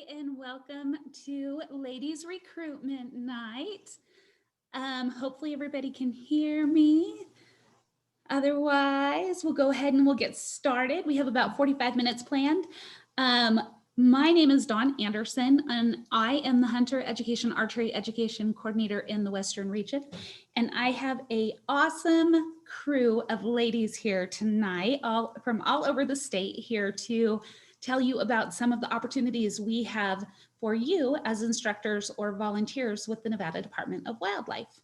and welcome to Ladies Recruitment Night. Hopefully everybody can hear me. Otherwise, we'll go ahead and we'll get started. We have about 45 minutes planned. My name is Dawn Anderson, and I am the Hunter Education Archery Education Coordinator in the Western region. And I have an awesome crew of ladies here tonight, from all over the state, here to tell you about some of the opportunities we have for you as instructors or volunteers with the Nevada Department of Wildlife.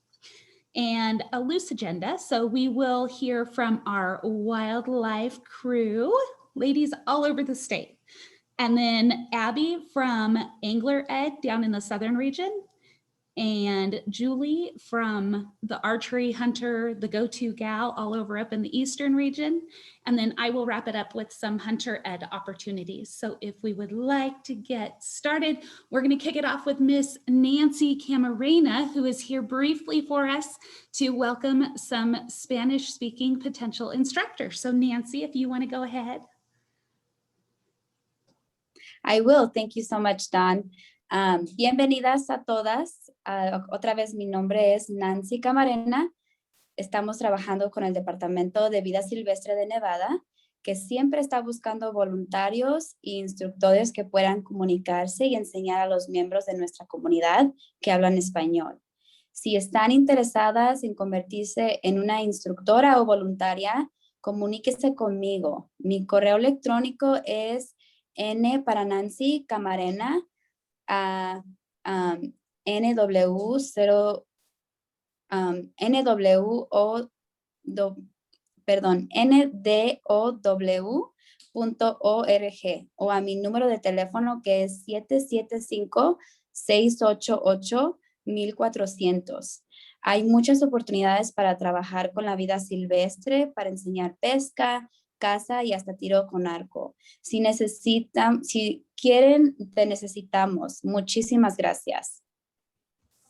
And a loose agenda. So we will hear from our wildlife crew, ladies all over the state. And then Abby from Angler Ed down in the southern region, and Julie from the Archery Hunter, the go-to gal all over up in the eastern region. And then I will wrap it up with some Hunter Ed opportunities. So if we would like to get started, we're going to kick it off with Miss Nancy Camarena, who is here briefly for us to welcome some Spanish-speaking potential instructors. So Nancy, if you want to go ahead. I will. Thank you so much, Dawn. Bienvenidas a todas. Otra vez, mi nombre es Nancy Camarena. Estamos trabajando con el Departamento de Vida Silvestre de Nevada, que siempre está buscando voluntarios e instructores que puedan comunicarse y enseñar a los miembros de nuestra comunidad que hablan español. Si están interesadas en convertirse en una instructora o voluntaria, comuníquese conmigo. Mi correo electrónico es N para Nancy Camarena a NWO NDOW.org o a mi número de teléfono que es 775-688-1400. Hay muchas oportunidades para trabajar con la vida silvestre, para enseñar pesca, caza y hasta tiro con arco. Si quieren, te necesitamos. Muchísimas gracias.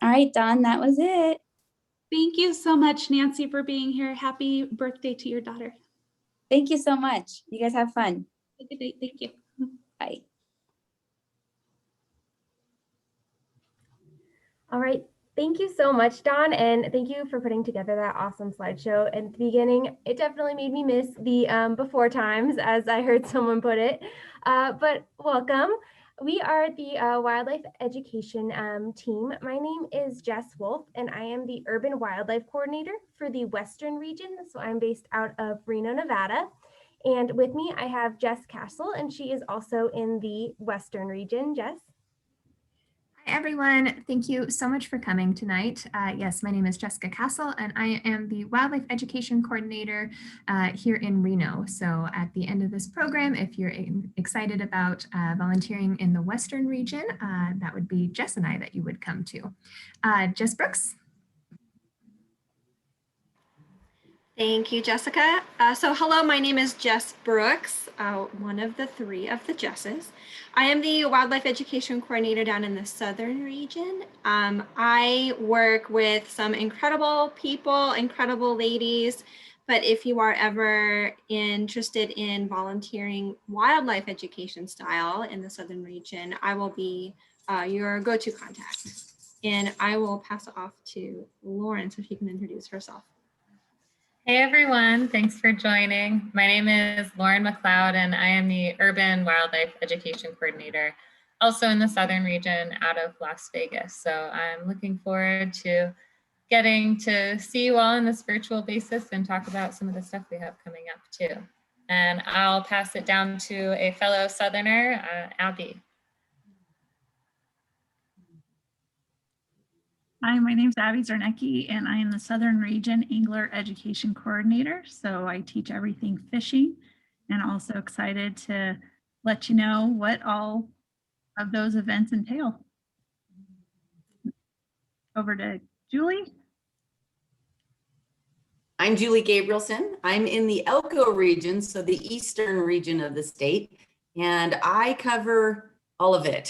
All right, Dawn, that was it. Thank you so much, Nancy, for being here. Happy birthday to your daughter. Thank you so much. You guys have fun. Have a good day. Thank you. Bye. All right. Thank you so much, Dawn, and thank you for putting together that awesome slideshow. At the beginning, it definitely made me miss the before times, as I heard someone put it, but welcome. We are the Wildlife Education team. My name is Jess Wolf, and I am the Urban Wildlife Coordinator for the Western region, so I'm based out of Reno, Nevada. And with me, I have Jess Castle, and she is also in the Western region. Jess? Hi, everyone. Thank you so much for coming tonight. Yes, my name is Jessica Castle, and I am the Wildlife Education Coordinator here in Reno. So at the end of this program, if you're excited about volunteering in the Western region, that would be Jess and I that you would come to. Jess Brooks. Thank you, Jessica. So hello, my name is Jess Brooks, one of the three of the Jesses. I am the Wildlife Education Coordinator down in the Southern region. I work with some incredible people, incredible ladies, but if you are ever interested in volunteering wildlife education style in the Southern region, I will be your go-to contact. And I will pass it off to Lauren so she can introduce herself. Hey everyone, thanks for joining. My name is Lauren McLeod and I am the Urban Wildlife Education Coordinator, also in the Southern region out of Las Vegas. So I'm looking forward to getting to see you all on this virtual basis and talk about some of the stuff we have coming up too. And I'll pass it down to a fellow Southerner, Abby. Hi, my name is Abby Zarnecki, and I am the Southern Region Angler Education Coordinator. So I teach everything fishing, and also excited to let you know what all of those events entail. Over to Julie. I'm Julie Gabrielson. I'm in the Elko region, so the eastern region of the state, and I cover all of it.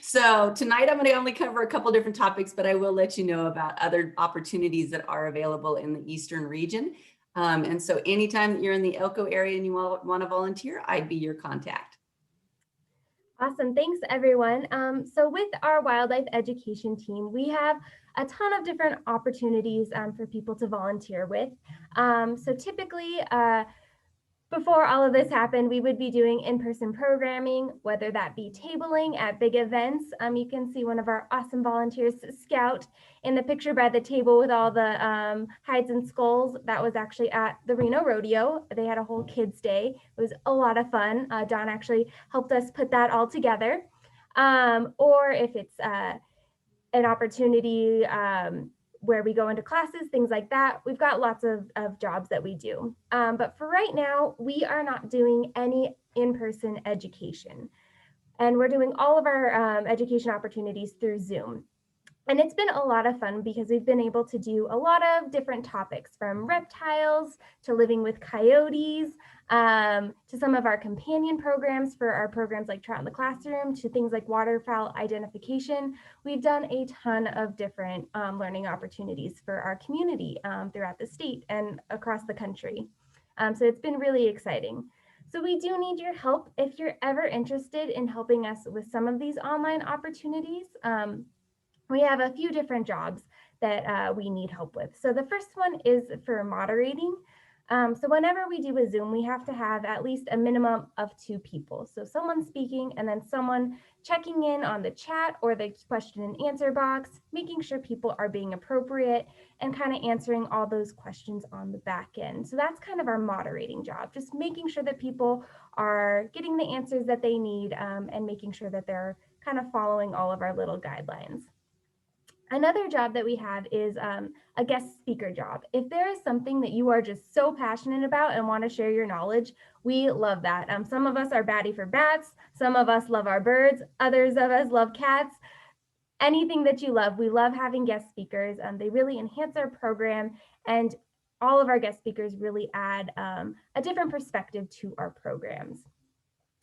So tonight I'm going to only cover a couple different topics, but I will let you know about other opportunities that are available in the eastern region. And so anytime that you're in the Elko area and you want to volunteer, I'd be your contact. Awesome. Thanks, everyone. So with our wildlife education team, we have a ton of different opportunities for people to volunteer with. So typically, before all of this happened, we would be doing in-person programming, whether that be tabling at big events. You can see one of our awesome volunteers, Scout, in the picture by the table with all the hides and skulls. That was actually at the Reno Rodeo. They had a whole kids' day. It was a lot of fun. Don actually helped us put that all together. Or if it's an opportunity where we go into classes, things like that. We've got lots of jobs that we do. But for right now, we are not doing any in-person education. And we're doing all of our education opportunities through Zoom. And it's been a lot of fun because we've been able to do a lot of different topics, from reptiles to living with coyotes, to some of our companion programs for our programs like Trout in the Classroom, to things like waterfowl identification. We've done a ton of different learning opportunities for our community throughout the state and across the country. So it's been really exciting. So we do need your help if you're ever interested in helping us with some of these online opportunities. We have a few different jobs that we need help with. So the first one is for moderating. So whenever we do a Zoom, we have to have at least a minimum of 2 people. So someone speaking and then someone checking in on the chat or the question and answer box, making sure people are being appropriate and kind of answering all those questions on the back end. So that's kind of our moderating job, just making sure that people are getting the answers that they need and making sure that they're kind of following all of our little guidelines. Another job that we have is a guest speaker job. If there is something that you are just so passionate about and want to share your knowledge, we love that. Some of us are batty for bats, some of us love our birds, others of us love cats. Anything that you love, we love having guest speakers. They really enhance our program, and all of our guest speakers really add a different perspective to our programs.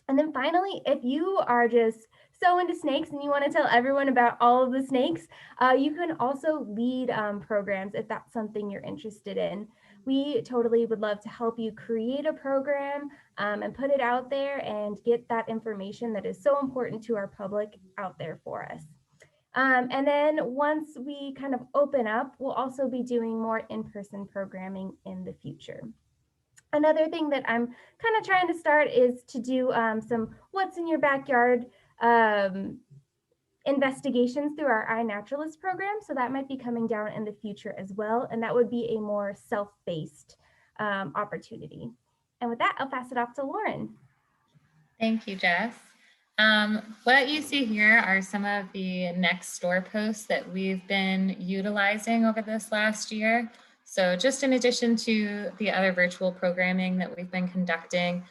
And then finally, if you are just so into snakes and you want to tell everyone about all of the snakes, you can also lead programs if that's something you're interested in. We totally would love to help you create a program and put it out there and get that information that is so important to our public out there for us. And then once we kind of open up, we'll also be doing more in-person programming in the future. Another thing that I'm kind of trying to start is to do some what's in your backyard investigations through our iNaturalist program. So that might be coming down in the future as well. And that would be a more self-based opportunity. And with that, I'll pass it off to Lauren. Thank you, Jess. What you see here are some of the next door posts that we've been utilizing over this last year. So just in addition to the other virtual programming that we've been conducting,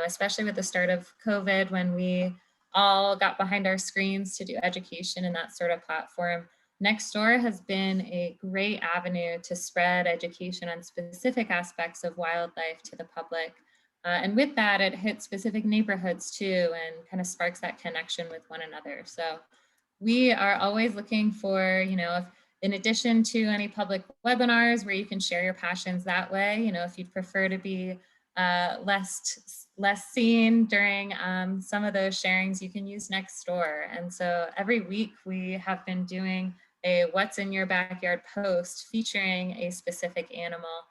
especially with the start of COVID, when we all got behind our screens to do education and that sort of platform, Nextdoor has been a great avenue to spread education on specific aspects of wildlife to the public. And with that, it hits specific neighborhoods too, and kind of sparks that connection with one another. So we are always looking for, if in addition to any public webinars where you can share your passions that way, if you'd prefer to be less seen during some of those sharings, you can use Nextdoor. And so every week we have been doing a What's in Your Backyard post featuring a specific animal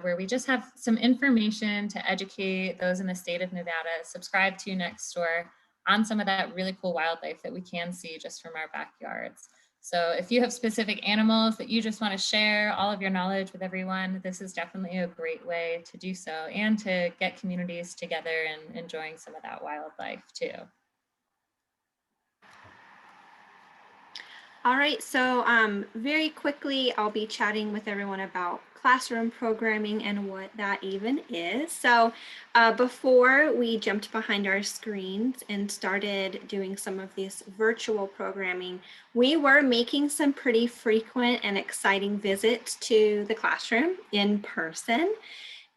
where we just have some information to educate those in the state of Nevada, subscribe to Nextdoor on some of that really cool wildlife that we can see just from our backyards. So if you have specific animals that you just want to share all of your knowledge with everyone, this is definitely a great way to do so and to get communities together and enjoying some of that wildlife too. All right, so very quickly, I'll be chatting with everyone about classroom programming and what that even is. So before we jumped behind our screens and started doing some of this virtual programming, we were making some pretty frequent and exciting visits to the classroom in person.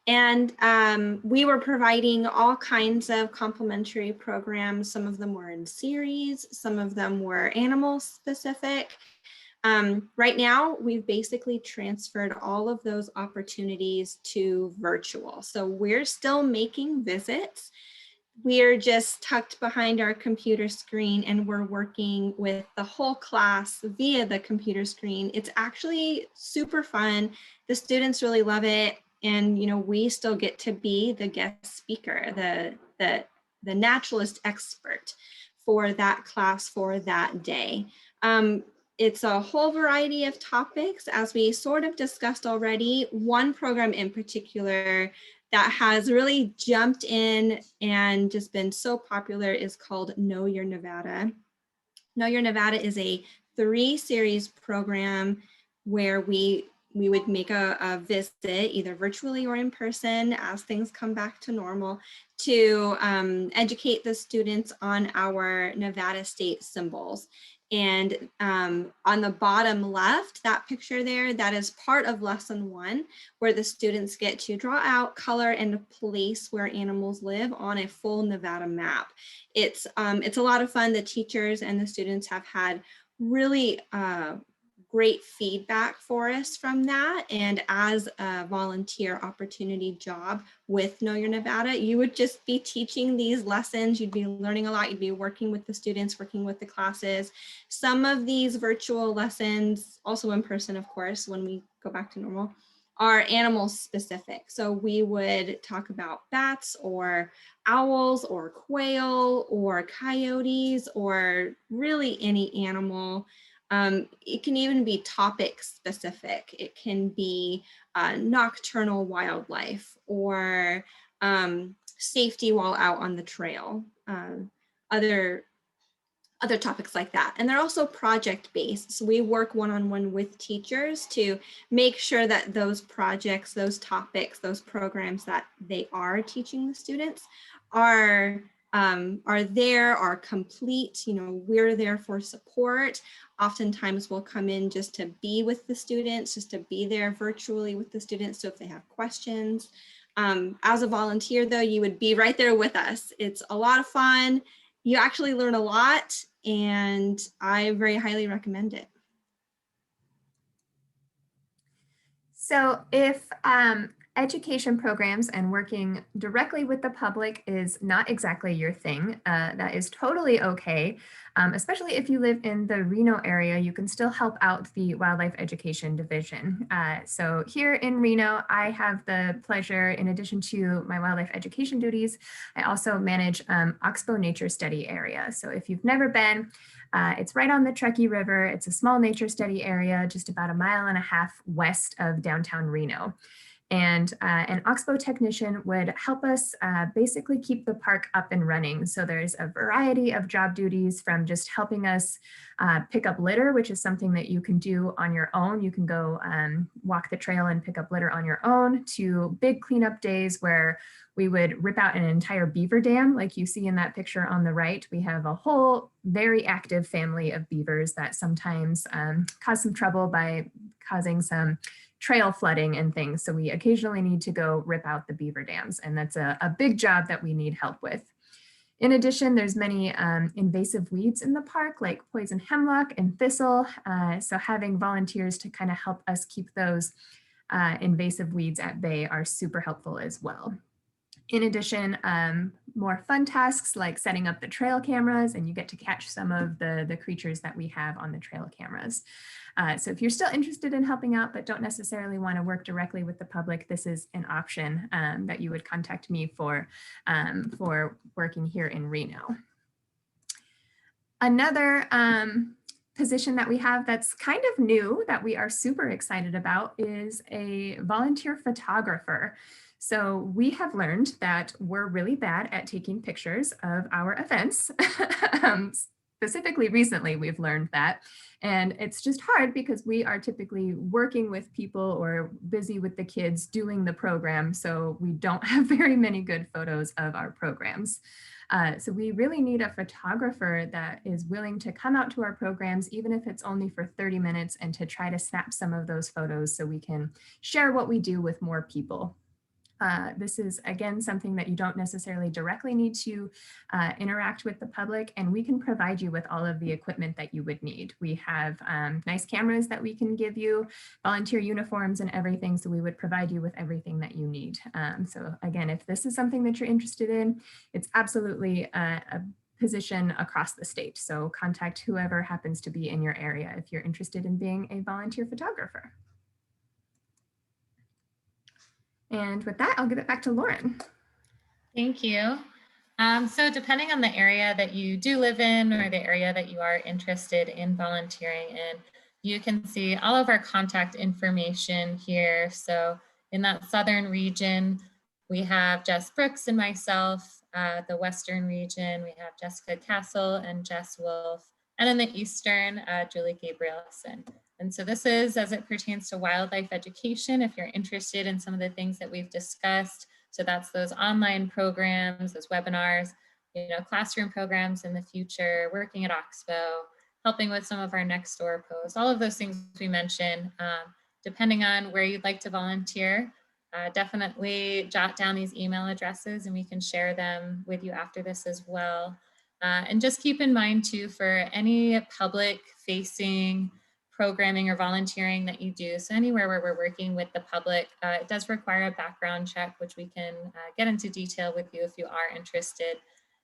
And we were providing all kinds of complimentary programs. Some of them were in series, some of them were animal specific. Right now, we've basically transferred all of those opportunities to virtual. So we're still making visits we're just tucked behind our computer screen and we're working with the whole class via the computer screen. It's actually super fun. The students really love it. And, you know, we still get to be the guest speaker, the naturalist expert for that class for that day. It's a whole variety of topics, as we sort of discussed already. One program in particular that has really jumped in and just been so popular is called Know Your Nevada. Know Your Nevada is a 3-series program where we would make a visit, either virtually or in person, as things come back to normal, to educate the students on our Nevada state symbols. And on the bottom left, that picture there, that is part of lesson 1, where the students get to draw out, color, and place where animals live on a full Nevada map. It's a lot of fun. The teachers and the students have had really great feedback for us from that. And as a volunteer opportunity job with Know Your Nevada, you would just be teaching these lessons. You'd be learning a lot. You'd be working with the students, working with the classes. Some of these virtual lessons, also in person, of course, when we go back to normal, are animal specific. So we would talk about bats or owls or quail or coyotes or really any animal. It can even be topic specific. It can be nocturnal wildlife or safety while out on the trail, other topics like that. And they're also project-based. So we work one-on-one with teachers to make sure that those projects, those topics, those programs that they are teaching the students are complete. You know, we're there for support. Oftentimes we'll come in just to be with the students, just to be there virtually with the students. So if they have questions, as a volunteer though, you would be right there with us. It's a lot of fun. You actually learn a lot, and I very highly recommend it. So if education programs and working directly with the public is not exactly your thing, that is totally okay. Especially if you live in the Reno area, you can still help out the Wildlife Education Division. So here in Reno, I have the pleasure, in addition to my wildlife education duties, I also manage Oxbow Nature Study Area. So if you've never been, it's right on the Truckee River. It's a small nature study area, just about 1.5 miles west of downtown Reno. And an Oxbow technician would help us basically keep the park up and running. So there's a variety of job duties, from just helping us pick up litter, which is something that you can do on your own. You can go walk the trail and pick up litter on your own, to big cleanup days where we would rip out an entire beaver dam, like you see in that picture on the right. We have a whole very active family of beavers that sometimes cause some trouble by causing some trail flooding and things. So we occasionally need to go rip out the beaver dams, and that's a big job that we need help with. In addition, there's many invasive weeds in the park, like poison hemlock and thistle. So having volunteers to kind of help us keep those invasive weeds at bay are super helpful as well. In addition, more fun tasks like setting up the trail cameras, and you get to catch some of the creatures that we have on the trail cameras. So if you're still interested in helping out, but don't necessarily want to work directly with the public, this is an option that you would contact me for working here in Reno. Another position that we have that's kind of new that we are super excited about is a volunteer photographer. So we have learned that we're really bad at taking pictures of our events. Specifically recently, we've learned that. And it's just hard because we are typically working with people or busy with the kids doing the program. So we don't have very many good photos of our programs. So we really need a photographer that is willing to come out to our programs, even if it's only for 30 minutes, and to try to snap some of those photos so we can share what we do with more people. This is, again, something that you don't necessarily directly need to interact with the public, and we can provide you with all of the equipment that you would need. We have nice cameras that we can give you, volunteer uniforms and everything, so we would provide you with everything that you need. So again, if this is something that you're interested in, it's absolutely a position across the state. So contact whoever happens to be in your area if you're interested in being a volunteer photographer. And with that, I'll give it back to Lauren. Thank you. So depending on the area that you do live in or the area that you are interested in volunteering in, you can see all of our contact information here. So in that southern region, we have Jess Brooks and myself. The western region, we have Jessica Castle and Jess Wolf. And in the eastern, Julie Gabrielson. And so this is as it pertains to wildlife education, if you're interested in some of the things that we've discussed. So that's those online programs, those webinars, you know, classroom programs in the future, working at Oxbow, helping with some of our next door posts, all of those things we mentioned. Depending on where you'd like to volunteer, definitely jot down these email addresses and we can share them with you after this as well. And just keep in mind too, for any public facing programming or volunteering that you do, so anywhere where we're working with the public, it does require a background check, which we can get into detail with you if you are interested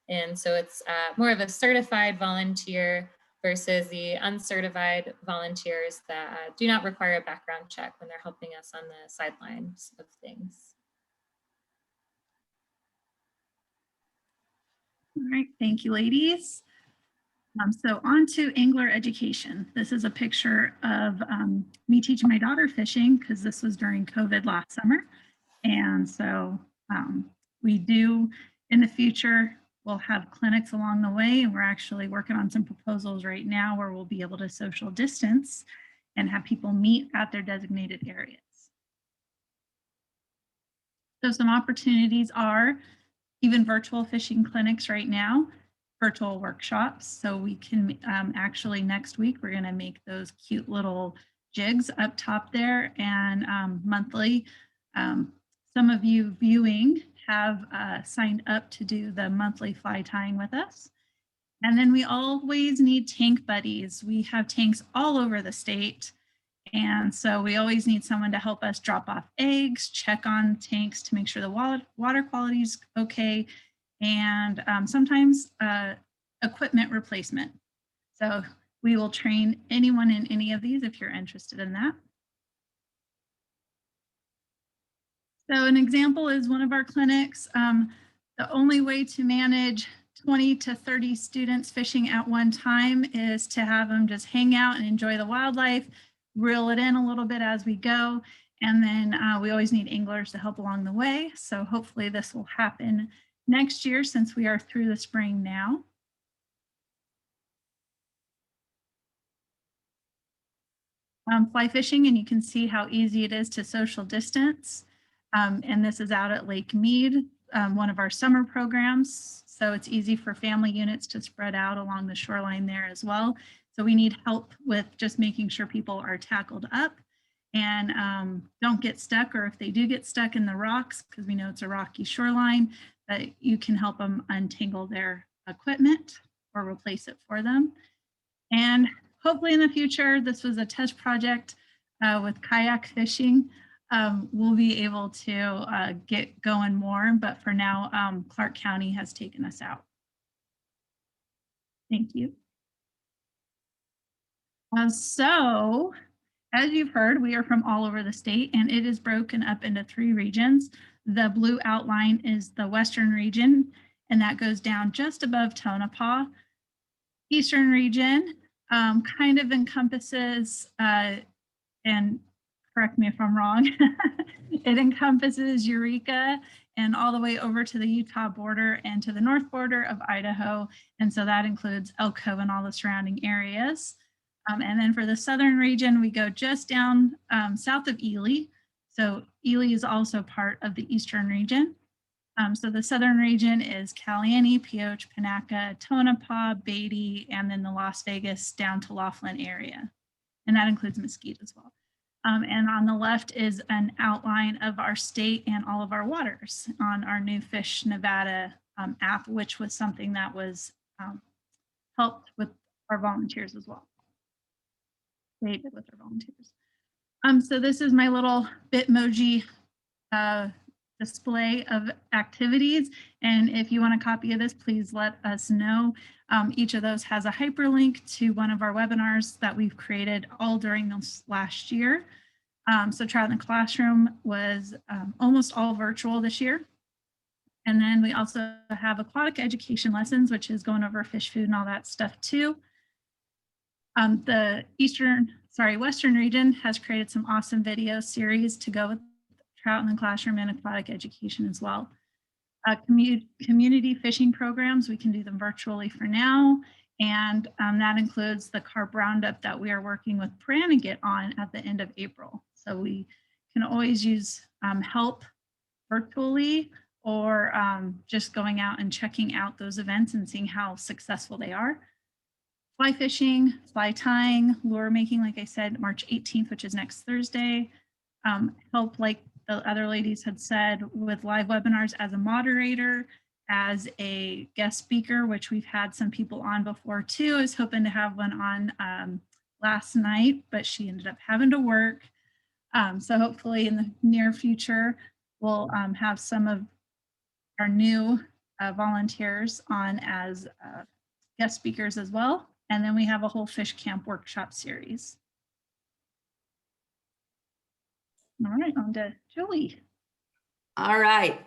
in. So it's more of a certified volunteer versus the uncertified volunteers that do not require a background check when they're helping us on the sidelines of things. All right, thank you, ladies. So on to angler education. This is a picture of me teaching my daughter fishing because this was during COVID last summer. And so we do in the future, we'll have clinics along the way, and we're actually working on some proposals right now where we'll be able to social distance and have people meet at their designated areas. So some opportunities are even virtual fishing clinics right now, virtual workshops. So we can actually next week, we're going to make those cute little jigs up top there, and monthly. Some of you viewing have signed up to do the monthly fly tying with us. And then we always need tank buddies. We have tanks all over the state. And so we always need someone to help us drop off eggs, check on tanks to make sure the water quality is okay, and sometimes equipment replacement. So we will train anyone in any of these if you're interested in that. So an example is one of our clinics. The only way to manage 20 to 30 students fishing at one time is to have them just hang out and enjoy the wildlife, reel it in a little bit as we go. And then we always need anglers to help along the way. So hopefully this will happen next year since we are through the spring now. Fly fishing, and you can see how easy it is to social distance. And this is out at Lake Mead, one of our summer programs. So it's easy for family units to spread out along the shoreline there as well. So we need help with just making sure people are tackled up and don't get stuck, or if they do get stuck in the rocks, because we know it's a rocky shoreline, that you can help them untangle their equipment or replace it for them. And hopefully in the future, this was a test project with kayak fishing. We'll be able to get going more, but for now, Clark County has taken us out. Thank you. So, as you've heard, we are from all over the state, and it is broken up into 3 regions. The blue outline is the Western region, and that goes down just above Tonopah. Eastern region kind of encompasses, and correct me if I'm wrong, it encompasses Eureka and all the way over to the Utah border and to the north border of Idaho. And so that includes Elk Cove and all the surrounding areas. And then for the southern region, we go just down south of Ely. So Ely is also part of the eastern region. So the southern region is Caliente, Pioche, Panaca, Tonopah, Beatty, and then the Las Vegas down to Laughlin area. And that includes Mesquite as well. And on the left is an outline of our state and all of our waters on our new Fish Nevada app, which was something that was helped with our volunteers as well. Created with our volunteers. So this is my little Bitmoji display of activities. And if you want a copy of this, please let us know. Each of those has a hyperlink to one of our webinars that we've created all during this last year. So Trout in the Classroom was almost all virtual this year. And then we also have aquatic education lessons, which is going over fish food and all that stuff too. The Western region has created some awesome video series to go with Trout in the Classroom and aquatic education as well. Community fishing programs, we can do them virtually for now. And that includes the carp roundup that we are working with Camarena to get on at the end of April. So we can always use help virtually or just going out and checking out those events and seeing how successful they are. Fly fishing, fly tying, lure making, like I said, March 18th, which is next Thursday. Help, like the other ladies had said, with live webinars as a moderator, as a guest speaker, which we've had some people on before too. I was hoping to have one on last night, but she ended up having to work. So hopefully in the near future, we'll have some of our new volunteers on as guest speakers as well. And then we have a whole fish camp workshop series. All right, on to Julie. All right.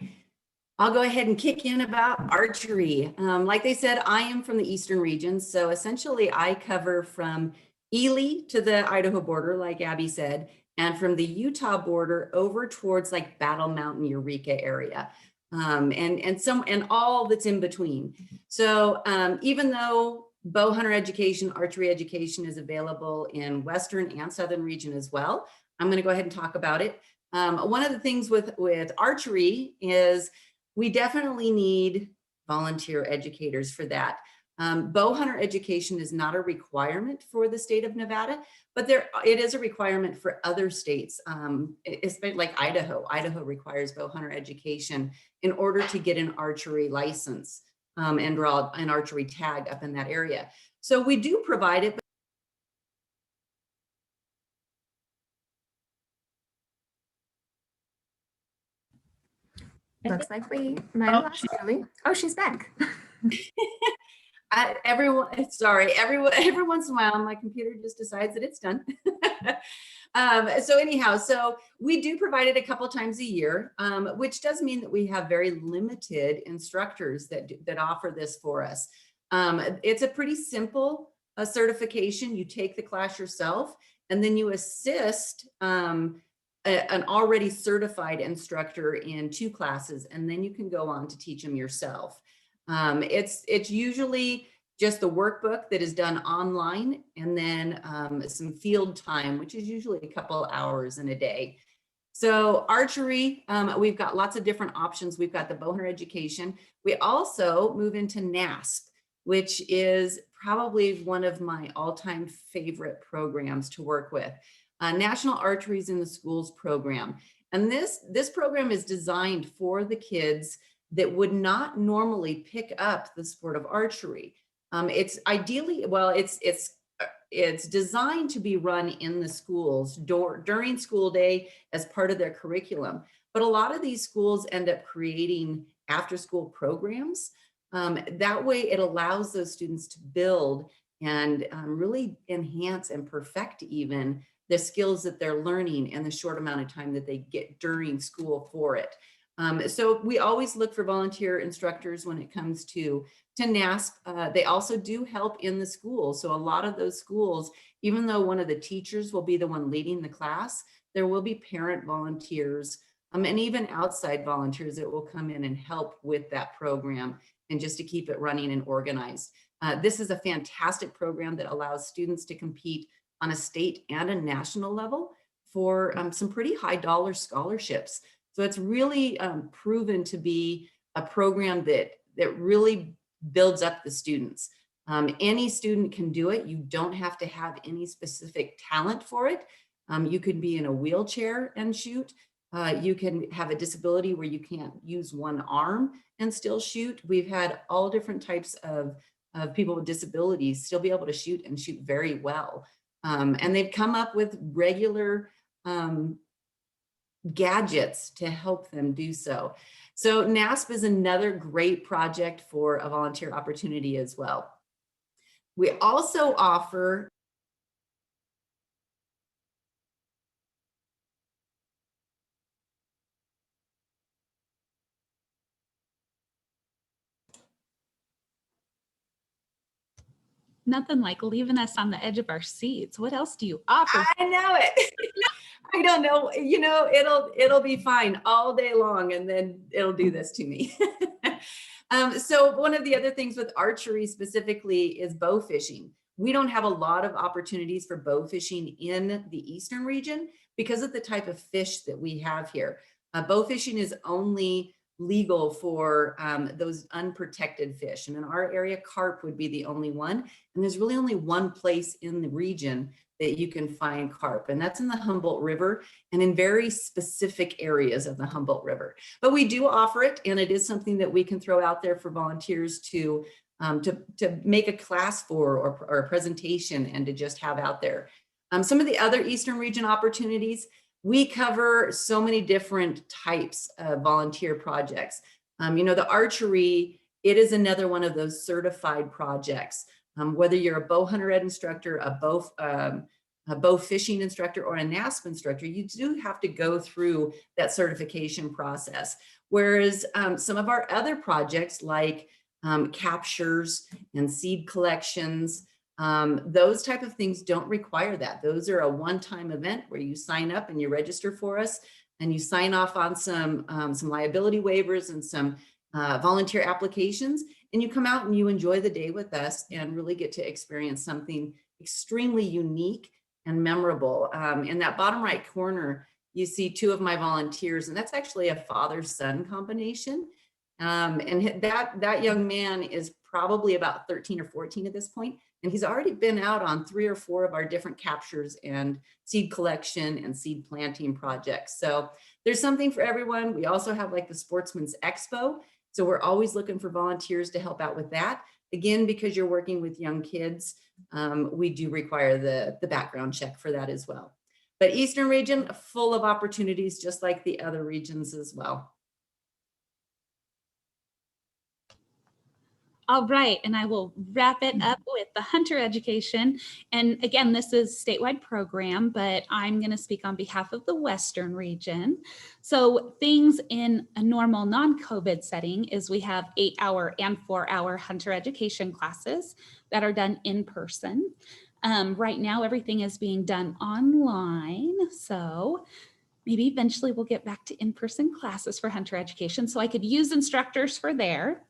I'll go ahead and kick in about archery. Like they said, I am from the Eastern region. So essentially I cover from Ely to the Idaho border, like Abby said, and from the Utah border over towards like Battle Mountain, Eureka area. And all that's in between. So even though bow hunter education, archery education is available in Western and Southern region as well, I'm going to go ahead and talk about it. One of the things with archery is we definitely need volunteer educators for that. Bow hunter education is not a requirement for the state of Nevada, but it is a requirement for other states, especially like Idaho. Idaho requires bow hunter education in order to get an archery license and draw an archery tag up in that area. So we do provide it. Looks like we might have lost Julie. Oh, she's back. Every once in a while, my computer just decides that it's done. So anyhow, so we do provide it a couple times a year, which does mean that we have very limited instructors that offer this for us. It's a pretty simple certification. You take the class yourself, and then you assist an already certified instructor in 2 classes, and then you can go on to teach them yourself. It's usually just the workbook that is done online, and then some field time, which is usually a couple hours in a day. So archery, we've got lots of different options. We've got the bow hunter education. We also move into NASP, which is probably one of my all-time favorite programs to work with. National Archeries in the Schools program. And this program is designed for the kids that would not normally pick up the sport of archery. It's ideally, well, it's designed to be run in the schools during school day as part of their curriculum. But a lot of these schools end up creating after-school programs. That way it allows those students to build and really enhance and perfect even the skills that they're learning in the short amount of time that they get during school for it. So we always look for volunteer instructors when it comes to NASP. They also do help in the school. So a lot of those schools, even though one of the teachers will be the one leading the class, there will be parent volunteers and even outside volunteers that will come in and help with that program and just to keep it running and organized. This is a fantastic program that allows students to compete on a state and a national level for some pretty high dollar scholarships. So it's really proven to be a program that really builds up the students. Any student can do it. You don't have to have any specific talent for it. You could be in a wheelchair and shoot. You can have a disability where you can't use one arm and still shoot. We've had all different types of people with disabilities still be able to shoot and shoot very well. And they've come up with regular gadgets to help them do so. So NASP is another great project for a volunteer opportunity as well. We also offer Nothing like leaving us on the edge of our seats. What else do you offer? I know it. I don't know, you know, it'll be fine all day long, and then it'll do this to me. So one of the other things with archery specifically is bow fishing. We don't have a lot of opportunities for bow fishing in the Eastern region because of the type of fish that we have here. Bow fishing is only legal for those unprotected fish. And in our area, carp would be the only one. And there's really only one place in the region that you can find carp, and that's in the Humboldt River and in very specific areas of the Humboldt River. But we do offer it, and it is something that we can throw out there for volunteers to make a class for or a presentation and to just have out there. Some of the other Eastern region opportunities, we cover so many different types of volunteer projects. You know, the archery, it is another one of those certified projects. Whether you're a bow hunter ed instructor, a bow fishing instructor, or a NASP instructor, you do have to go through that certification process. Whereas some of our other projects like captures and seed collections, those type of things don't require that. Those are a one-time event where you sign up and you register for us and you sign off on some liability waivers and some volunteer applications, and you come out and you enjoy the day with us and really get to experience something extremely unique and memorable. In that bottom right corner, you see two of my volunteers, and that's actually a father-son combination. And that young man is probably about 13 or 14 at this point, and he's already been out on 3 or 4 of our different captures and seed collection and seed planting projects. So there's something for everyone. We also have like the Sportsman's Expo. So we're always looking for volunteers to help out with that. Again, because you're working with young kids, we do require the background check for that as well. But Eastern region, full of opportunities, just like the other regions as well. All right, and I will wrap it up with the hunter education. And again, this is a statewide program, but I'm going to speak on behalf of the Western region. So things in a normal non-COVID setting is we have 8-hour and 4-hour hunter education classes that are done in person. Right now, everything is being done online. So maybe eventually we'll get back to in-person classes for hunter education. So I could use instructors for there.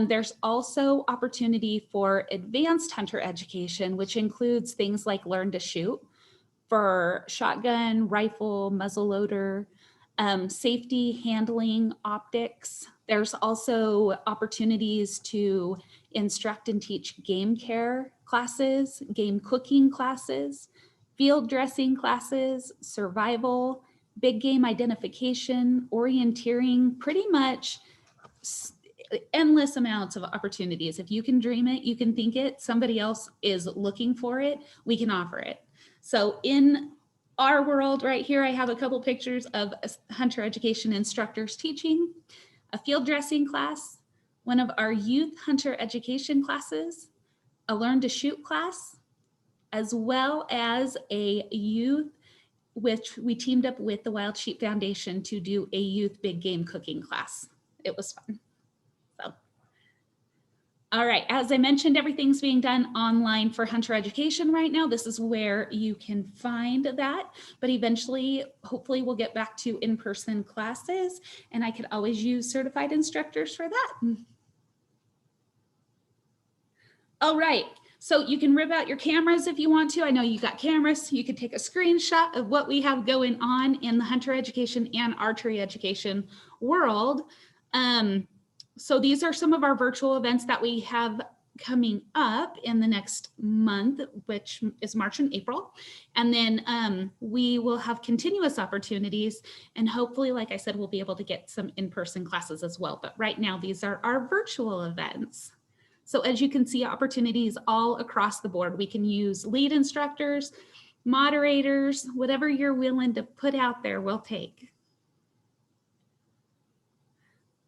There's also opportunity for advanced hunter education, which includes things like learn to shoot for shotgun, rifle, muzzleloader, safety, handling, optics. There's also opportunities to instruct and teach game care classes, game cooking classes, field dressing classes, survival, big game identification, orienteering, pretty much endless amounts of opportunities. If you can dream it, you can think it, somebody else is looking for it, we can offer it. So in our world right here, I have a couple pictures of hunter education instructors teaching, a field dressing class, one of our youth hunter education classes, a learn to shoot class, as well as a youth, which we teamed up with the Wild Sheep Foundation to do a youth big game cooking class. It was fun. So, all right, as I mentioned, everything's being done online for hunter education right now. This is where you can find that, but eventually, hopefully we'll get back to in-person classes, and I could always use certified instructors for that. All right, so you can rip out your cameras if you want to. I know you got cameras. You could take a screenshot of what we have going on in the hunter education and archery education world. So these are some of our virtual events that we have coming up in the next month, which is March and April. And then we will have continuous opportunities, and hopefully, like I said, we'll be able to get some in-person classes as well. But right now, these are our virtual events. So as you can see, opportunities all across the board. We can use lead instructors, moderators, whatever you're willing to put out there, we'll take.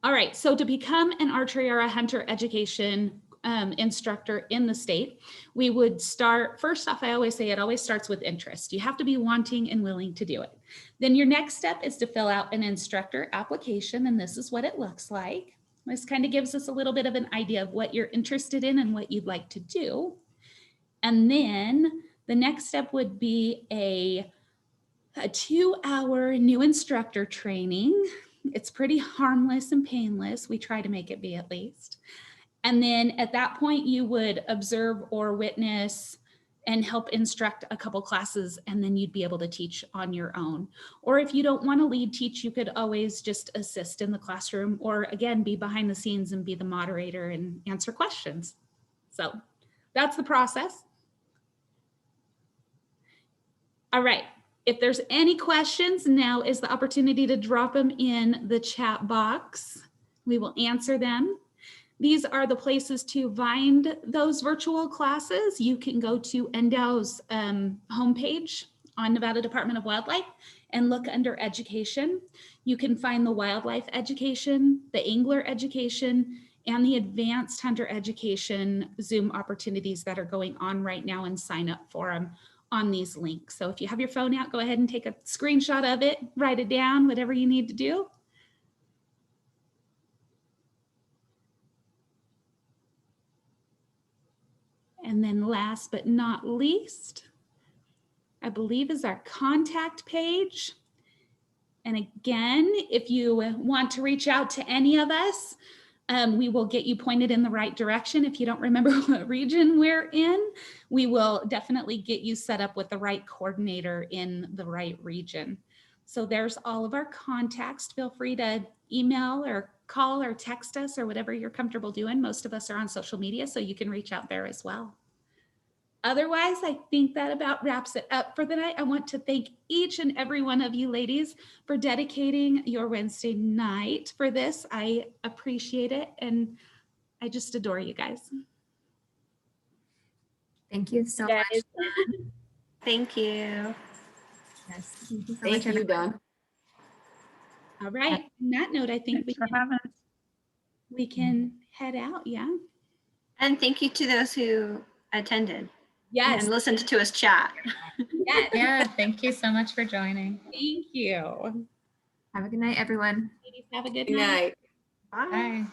All right, so to become an archery or a hunter education instructor in the state, we would start, first off, I always say it always starts with interest. You have to be wanting and willing to do it. Then your next step is to fill out an instructor application, and this is what it looks like. This kind of gives us a little bit of an idea of what you're interested in and what you'd like to do. And then the next step would be a 2-hour new instructor training. It's pretty harmless and painless. We try to make it be at least. And then at that point, you would observe or witness and help instruct a couple classes, and then you'd be able to teach on your own. Or if you don't want to lead teach, you could always just assist in the classroom, or again, be behind the scenes and be the moderator and answer questions. So that's the process. All right. If there's any questions, now is the opportunity to drop them in the chat box. We will answer them. These are the places to find those virtual classes. You can go to NDOW's homepage on Nevada Department of Wildlife and look under education. You can find the wildlife education, the angler education, and the advanced hunter education Zoom opportunities that are going on right now, and sign up for them on these links. So if you have your phone out, go ahead and take a screenshot of it, write it down, whatever you need to do. And then last but not least, I believe is our contact page. And again, if you want to reach out to any of us, we will get you pointed in the right direction. If you don't remember what region we're in, we will definitely get you set up with the right coordinator in the right region. So there's all of our contacts. Feel free to email or call or text us or whatever you're comfortable doing. Most of us are on social media, so you can reach out there as well. Otherwise, I think that about wraps it up for the night. I want to thank each and every one of you ladies for dedicating your Wednesday night for this. I appreciate it, and I just adore you guys. Thank you so That much. is Thank you. Yes, thank you so Thank much. you, Dawn. All right, on that note, I think Thanks for having us. we can head out, yeah? And thank you to those who attended Yes, and listened to us chat. yes, Yeah, thank you so much for joining. thank you. Have a good night, everyone. Ladies, have a good Good night. night. Bye. Bye.